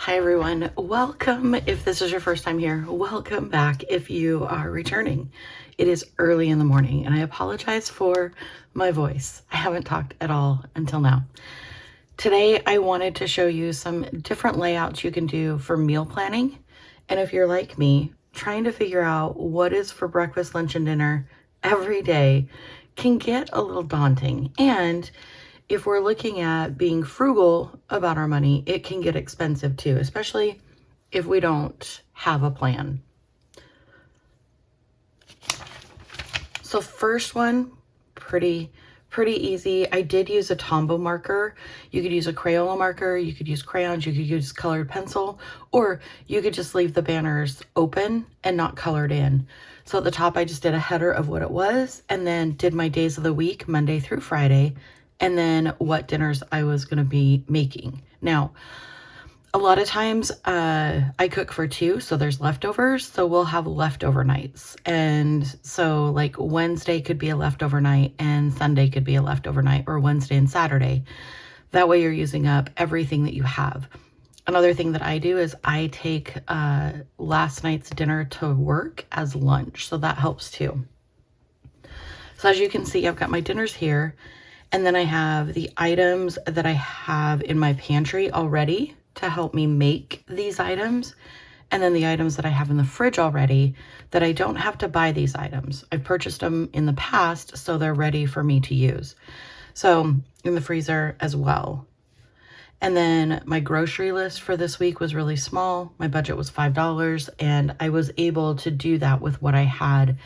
Hi everyone, welcome. If this is your first time here, welcome back if you are returning. It is early in the morning and I apologize for my voice. I haven't talked at all until now. Today I wanted to show you some different layouts you can do for meal planning. And if you're like me, trying to figure out what is for breakfast, lunch, and dinner every day can get a little daunting. And if we're looking at being frugal about our money, it can get expensive too, especially if we don't have a plan. So first one, pretty easy. I did use a Tombow marker. You could use a Crayola marker, you could use crayons, you could use colored pencil, or you could just leave the banners open and not colored in. So at the top, I just did a header of what it was and then did my days of the week, Monday through Friday, and then what dinners I was going to be making. Now, a lot of times I cook for two, so there's leftovers, so we'll have leftover nights. And so like Wednesday could be a leftover night and Sunday could be a leftover night, or Wednesday and Saturday. That way you're using up everything that you have. Another thing that I do is I take last night's dinner to work as lunch, so that helps too. So as you can see, I've got my dinners here. And then I have the items that I have in my pantry already to help me make these items. And then the items that I have in the fridge already that I don't have to buy these items. I've purchased them in the past, so they're ready for me to use. So in the freezer as well. And then my grocery list for this week was really small. My budget was $5, and I was able to do that with what I had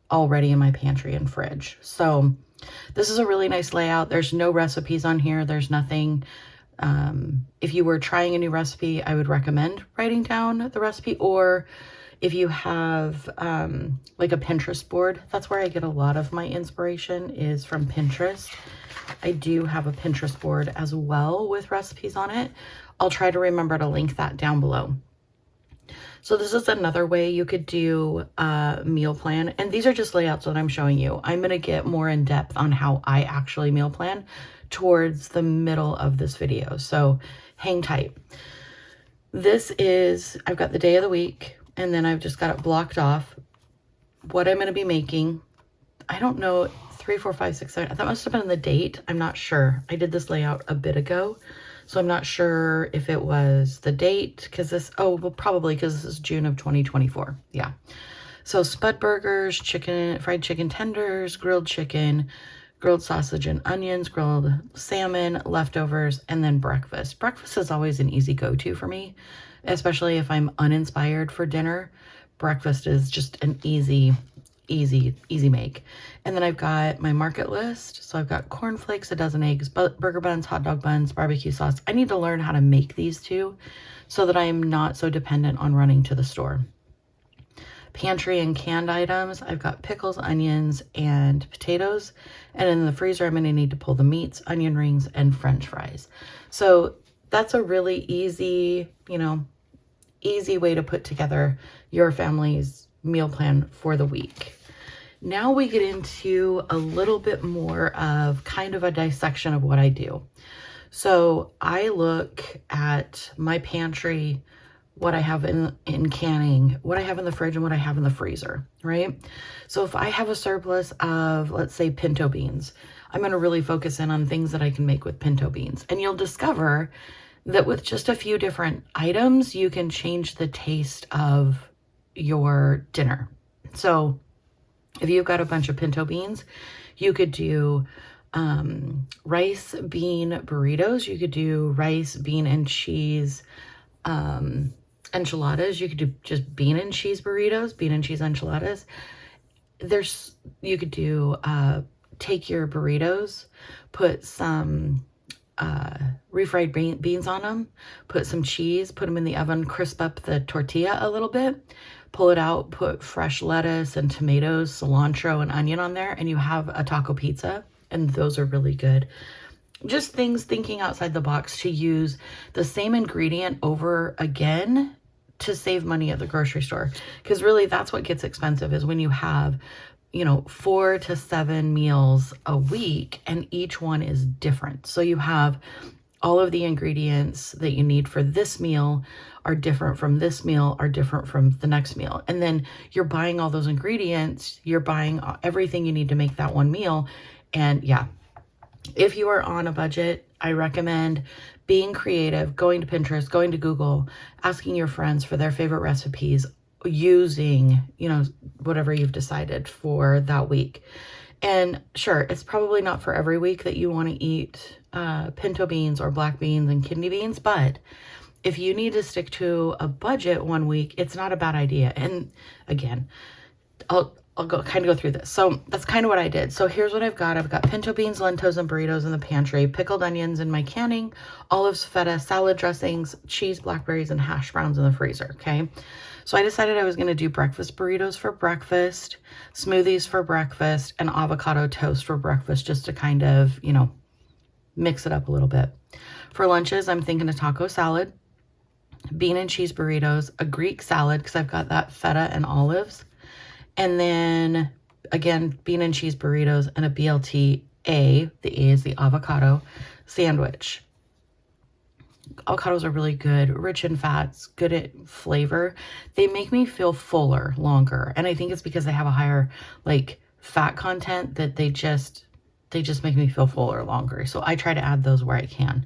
already in my pantry and fridge. So this is a really nice layout. There's no recipes on here. There's nothing. If you were trying a new recipe, I would recommend writing down the recipe, or if you have like a Pinterest board, that's where I get a lot of my inspiration, is from Pinterest. I do have a Pinterest board as well with recipes on it. I'll try to remember to link that down below. So this is another way you could do a meal plan. And these are just layouts that I'm showing you. I'm going to get more in depth on how I actually meal plan towards the middle of this video. So hang tight. This is, I've got the day of the week, and then I've just got it blocked off. What I'm going to be making, I don't know, 3, 4, 5, 6, 7. That must have been the date. I'm not sure. I did this layout a bit ago. So I'm not sure if it was the date, because this, oh, well, probably because this is June of 2024. Yeah. So spud burgers, chicken, fried chicken tenders, grilled chicken, grilled sausage and onions, grilled salmon, leftovers, and then breakfast. Breakfast is always an easy go-to for me, especially if I'm uninspired for dinner. Breakfast is just an easy make. And then I've got my market list. So I've got cornflakes, a dozen eggs, burger buns, hot dog buns, barbecue sauce. I need to learn how to make these too, so that I'm not so dependent on running to the store. Pantry and canned items, I've got pickles, onions, and potatoes. And in the freezer, I'm going to need to pull the meats, onion rings, and French fries. So that's a really easy way to put together your family's meal plan for the week. Now we get into a little bit more of kind of a dissection of what I do. So I look at my pantry, what I have in canning, what I have in the fridge, and what I have in the freezer, right? So if I have a surplus of, let's say, pinto beans, I'm going to really focus in on things that I can make with pinto beans. And you'll discover that with just a few different items, you can change the taste of your dinner. So if you've got a bunch of pinto beans, you could do rice bean burritos. You could do rice, bean, and cheese enchiladas. You could do just bean and cheese burritos, bean and cheese enchiladas. You could do, take your burritos, put some refried beans on them, put some cheese, put them in the oven, crisp up the tortilla a little bit, pull it out, put fresh lettuce and tomatoes, cilantro, and onion on there, and you have a taco pizza, and those are really good. Just things, thinking outside the box to use the same ingredient over again to save money at the grocery store. Because really that's what gets expensive, is when you have 4 to 7 meals a week and each one is different. So you have all of the ingredients that you need for this meal are different from this meal, are different from the next meal. And then you're buying all those ingredients, you're buying everything you need to make that one meal. And yeah, if you are on a budget, I recommend being creative, going to Pinterest, going to Google, asking your friends for their favorite recipes, using, whatever you've decided for that week. And sure, it's probably not for every week that you want to eat pinto beans or black beans and kidney beans, but if you need to stick to a budget one week, it's not a bad idea. And again, I'll go through this. So that's kind of what I did. So here's what I've got. I've got pinto beans, lentils, and burritos in the pantry, pickled onions in my canning, olives, feta, salad dressings, cheese, blackberries, and hash browns in the freezer. Okay. So I decided I was going to do breakfast burritos for breakfast, smoothies for breakfast, and avocado toast for breakfast, just to kind of, mix it up a little bit. For lunches, I'm thinking a taco salad, bean and cheese burritos, a Greek salad, because I've got that feta and olives. And then again, bean and cheese burritos and a BLT A, the A is the avocado sandwich. Avocados are really good, rich in fats, good at flavor. They make me feel fuller longer. And I think it's because they have a higher fat content that they just make me feel fuller longer. So I try to add those where I can.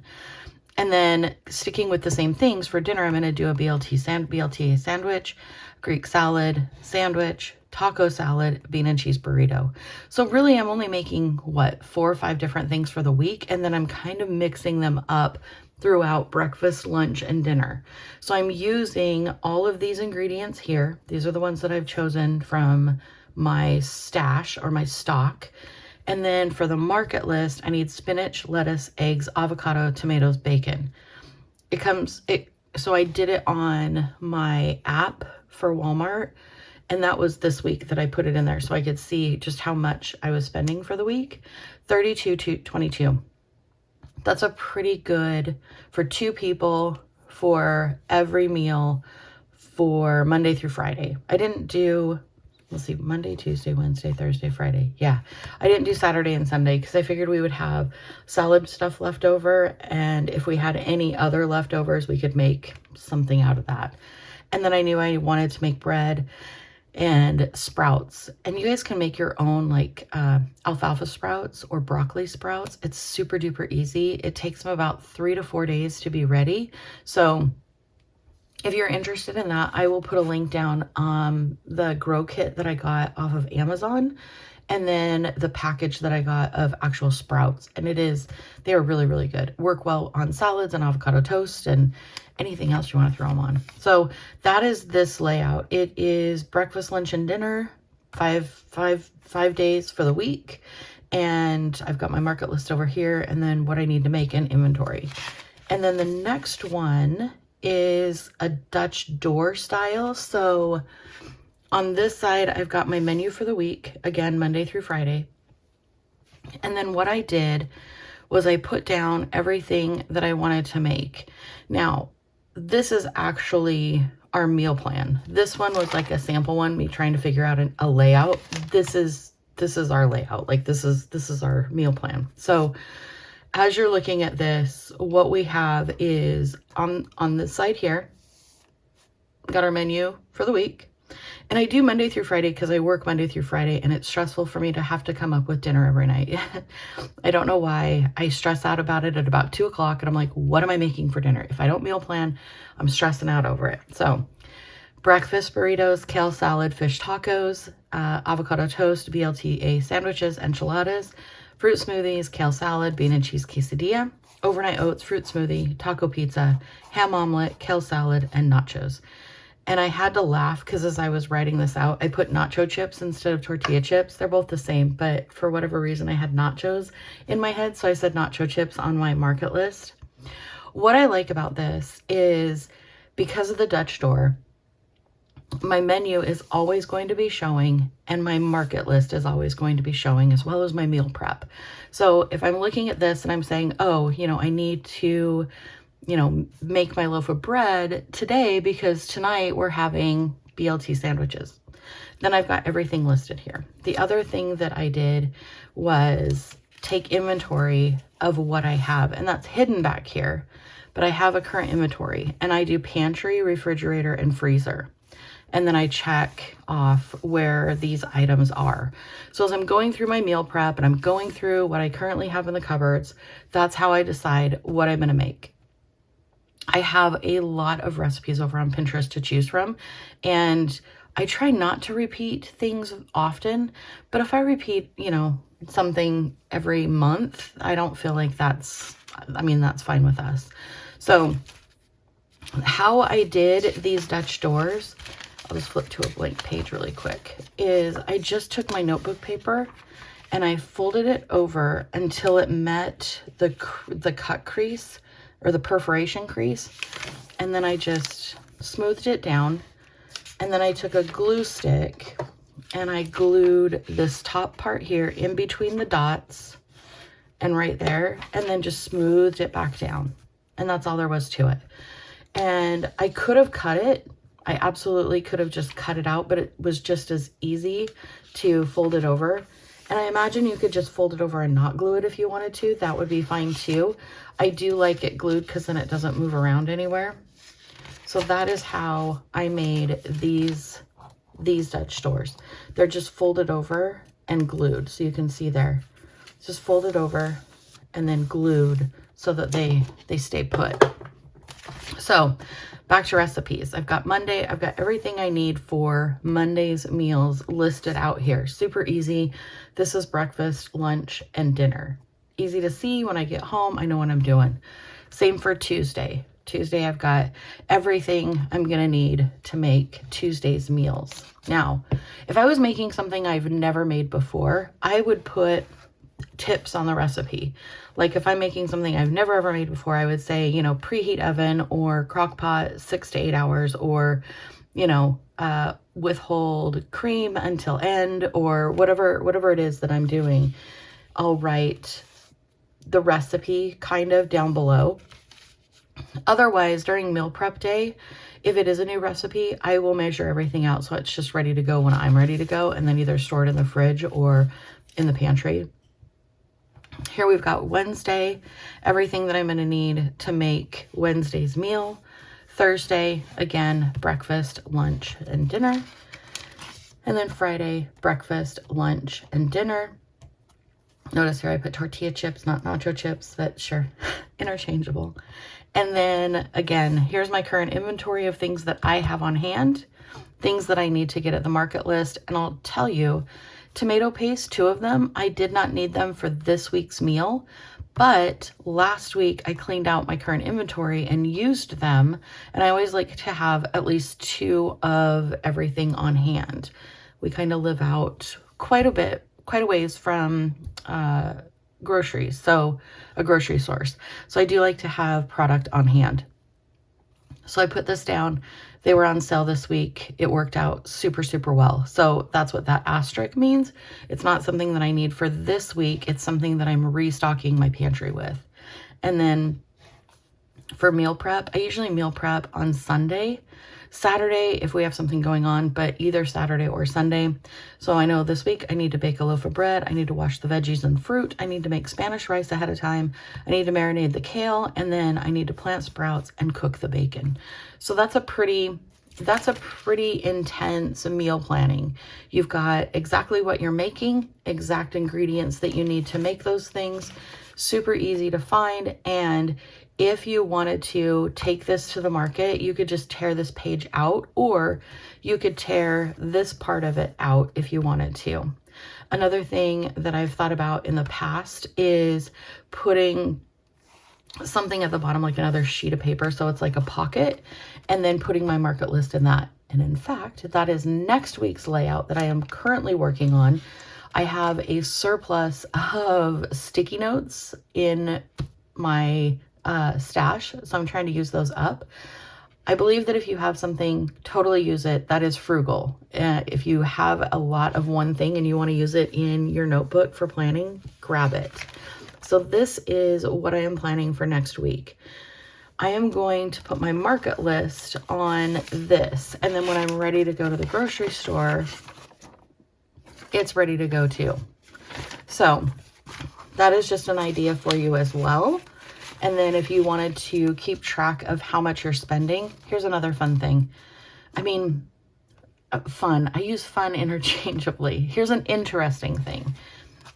And then sticking with the same things for dinner, I'm going to do a BLT sandwich, Greek salad sandwich, taco salad, bean and cheese burrito. So really I'm only making 4 or 5 different things for the week. And then I'm kind of mixing them up throughout breakfast, lunch, and dinner. So I'm using all of these ingredients here. These are the ones that I've chosen from my stash or my stock. And then for the market list, I need spinach, lettuce, eggs, avocado, tomatoes, bacon. So I did it on my app for Walmart, and that was this week that I put it in there so I could see just how much I was spending for the week. $32 to $22. That's a pretty good for 2 people for every meal for Monday through Friday. I didn't do, let's see, Monday, Tuesday, Wednesday, Thursday, Friday. Yeah, I didn't do Saturday and Sunday because I figured we would have salad stuff left over. And if we had any other leftovers, we could make something out of that. And then I knew I wanted to make bread and sprouts. And you guys can make your own alfalfa sprouts or broccoli sprouts. It's super duper easy. It takes them about 3 to 4 days to be ready. So if you're interested in that, I will put a link down on the grow kit that I got off of Amazon, and then the package that I got of actual sprouts. And they are really, really good. Work well on salads and avocado toast and anything else you want to throw them on. So that is this layout. It is breakfast, lunch, and dinner, five days for the week. And I've got my market list over here, and then what I need to make in inventory. And then the next one is a Dutch door style. So on this side, I've got my menu for the week, again, Monday through Friday. And then what I did was I put down everything that I wanted to make. Now, this is actually our meal plan. This one was like a sample one, me trying to figure out a layout. This is our layout. This is our meal plan. So as you're looking at this, what we have is on this side here, we got our menu for the week. And I do Monday through Friday because I work Monday through Friday, and it's stressful for me to have to come up with dinner every night. I don't know why. I stress out about it at about 2 o'clock, and I'm like, what am I making for dinner? If I don't meal plan, I'm stressing out over it. So breakfast burritos, kale salad, fish tacos, avocado toast, BLTA sandwiches, enchiladas, fruit smoothies, kale salad, bean and cheese quesadilla, overnight oats, fruit smoothie, taco pizza, ham omelet, kale salad, and nachos. And I had to laugh because as I was writing this out, I put nacho chips instead of tortilla chips. They're both the same, but for whatever reason, I had nachos in my head. So I said nacho chips on my market list. What I like about this is because of the Dutch door, my menu is always going to be showing, and my market list is always going to be showing, as well as my meal prep. So if I'm looking at this and I'm saying, oh, I need to make my loaf of bread today because tonight we're having BLT sandwiches, then I've got everything listed here. The other thing that I did was take inventory of what I have, and that's hidden back here, but I have a current inventory, and I do pantry, refrigerator, and freezer. And then I check off where these items are. So as I'm going through my meal prep and I'm going through what I currently have in the cupboards, that's how I decide what I'm gonna make. I have a lot of recipes over on Pinterest to choose from, and I try not to repeat things often, but if I repeat, you know, something every month, I don't feel like that's fine with us. So how I did these Dutch doors, I'll just flip to a blank page really quick, is I just took my notebook paper and I folded it over until it met the cut crease or the perforation crease. And then I just smoothed it down. And then I took a glue stick and I glued this top part here in between the dots and right there, and then just smoothed it back down. And that's all there was to it. And I could have cut it. I absolutely could have just cut it out, but it was just as easy to fold it over. And I imagine you could just fold it over and not glue it if you wanted to. That would be fine too. I do like it glued because then it doesn't move around anywhere. So that is how I made these Dutch doors. They're just folded over and glued. So you can see there, it's just folded over and then glued so that they stay put. So back to recipes. I've got Monday. I've got everything I need for Monday's meals listed out here. Super easy. This is breakfast, lunch, and dinner. Easy to see when I get home. I know what I'm doing. Same for Tuesday. Tuesday, I've got everything I'm going to need to make Tuesday's meals. Now, if I was making something I've never made before, I would put tips on the recipe. Like if I'm making something I've never ever made before, I would say, you know, preheat oven or crock pot 6 to 8 hours, or, you know, withhold cream until end, or whatever it is that I'm doing. I'll write the recipe kind of down below. Otherwise, during meal prep day, if it is a new recipe, I will measure everything out so it's just ready to go when I'm ready to go, and then either store it in the fridge or in the pantry. Here we've got Wednesday, everything that I'm going to need to make Wednesday's meal. Thursday, again, breakfast, lunch, and dinner. And then Friday, breakfast, lunch, and dinner. Notice here I put tortilla chips, not nacho chips, but sure, interchangeable. And then again, here's my current inventory of things that I have on hand, things that I need to get at the market list. And I'll tell you, tomato paste, 2 of them, I did not need them for this week's meal, but last week I cleaned out my current inventory and used them. And I always like to have at least 2 of everything on hand. We kind of live out quite a ways from groceries, so a grocery source. So I do like to have product on hand. So I put this down. They were on sale this week. It worked out super, super well. So that's what that asterisk means. It's not something that I need for this week. It's something that I'm restocking my pantry with. And then for meal prep, I usually meal prep on Sunday. Saturday, if we have something going on, but either Saturday or Sunday. So I know this week I need to bake a loaf of bread. I need to wash the veggies and fruit. I need to make Spanish rice ahead of time. I need to marinate the kale, and then I need to plant sprouts and cook the bacon. So that's a pretty intense meal planning. You've got exactly what you're making, exact ingredients that you need to make those things, super easy to find. And if you wanted to take this to the market, you could just tear this page out, or you could tear this part of it out if you wanted to. Another thing that I've thought about in the past is putting something at the bottom, like another sheet of paper, so it's like a pocket, and then putting my market list in that. And in fact, that is next week's layout that I am currently working on. I have a surplus of sticky notes in my stash, so I'm trying to use those up. I believe that if you have something, totally use it. That is frugal. If you have a lot of one thing and you want to use it in your notebook for planning, grab it. So this is what I am planning for next week. I am going to put my market list on this, and then when I'm ready to go to the grocery store, it's ready to go too. So that is just an idea for you as well. And then if you wanted to keep track of how much you're spending, here's another fun thing. I mean, fun. I use fun interchangeably. Here's an interesting thing.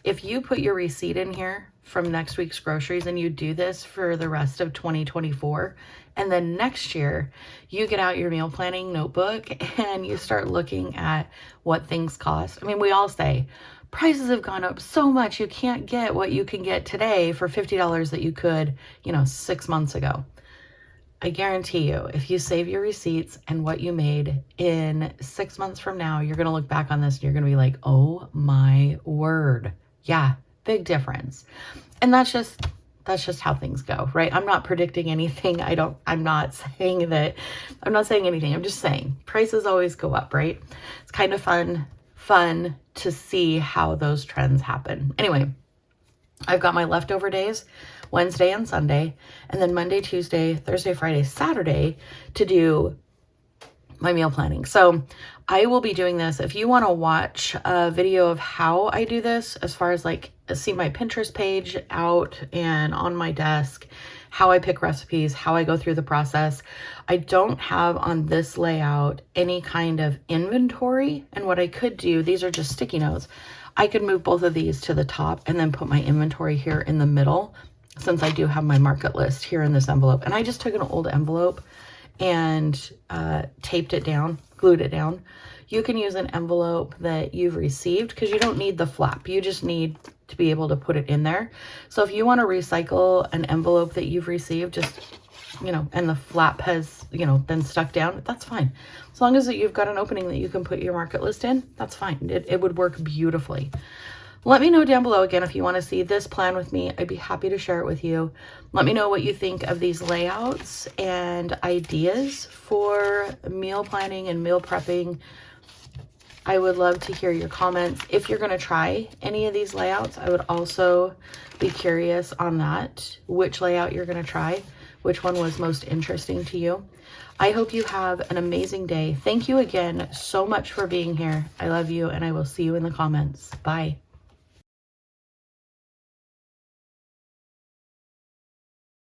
If you put your receipt in here from next week's groceries and you do this for the rest of 2024, and then next year you get out your meal planning notebook and you start looking at what things cost. I mean, we all say prices have gone up so much, you can't get what you can get today for $50 that you could, 6 months ago. I guarantee you, if you save your receipts and what you made in 6 months from now, you're going to look back on this and you're going to be like, oh my word. Yeah, big difference. And that's just how things go, right? I'm not predicting anything. I'm not saying anything. I'm just saying prices always go up, right? It's kind of fun to see how those trends happen. Anyway, I've got my leftover days, Wednesday and Sunday, and then Monday, Tuesday, Thursday, Friday, Saturday to do my meal planning. So I will be doing this. If you want to watch a video of how I do this, as far as like see my Pinterest page out and on my desk, how I pick recipes, how I go through the process. I don't have on this layout any kind of inventory. And what I could do, these are just sticky notes. I could move both of these to the top and then put my inventory here in the middle, since I do have my market list here in this envelope. And I just took an old envelope and taped it down, glued it down. You can use an envelope that you've received because you don't need the flap. You just need to be able to put it in there. So if you want to recycle an envelope that you've received, just, and the flap has, been stuck down, that's fine. As long as you've got an opening that you can put your market list in, that's fine. It would work beautifully. Let me know down below again if you want to see this plan with me. I'd be happy to share it with you. Let me know what you think of these layouts and ideas for meal planning and meal prepping. I would love to hear your comments. If you're going to try any of these layouts, I would also be curious on that, which layout you're going to try, which one was most interesting to you. I hope you have an amazing day. Thank you again so much for being here. I love you, and I will see you in the comments. Bye.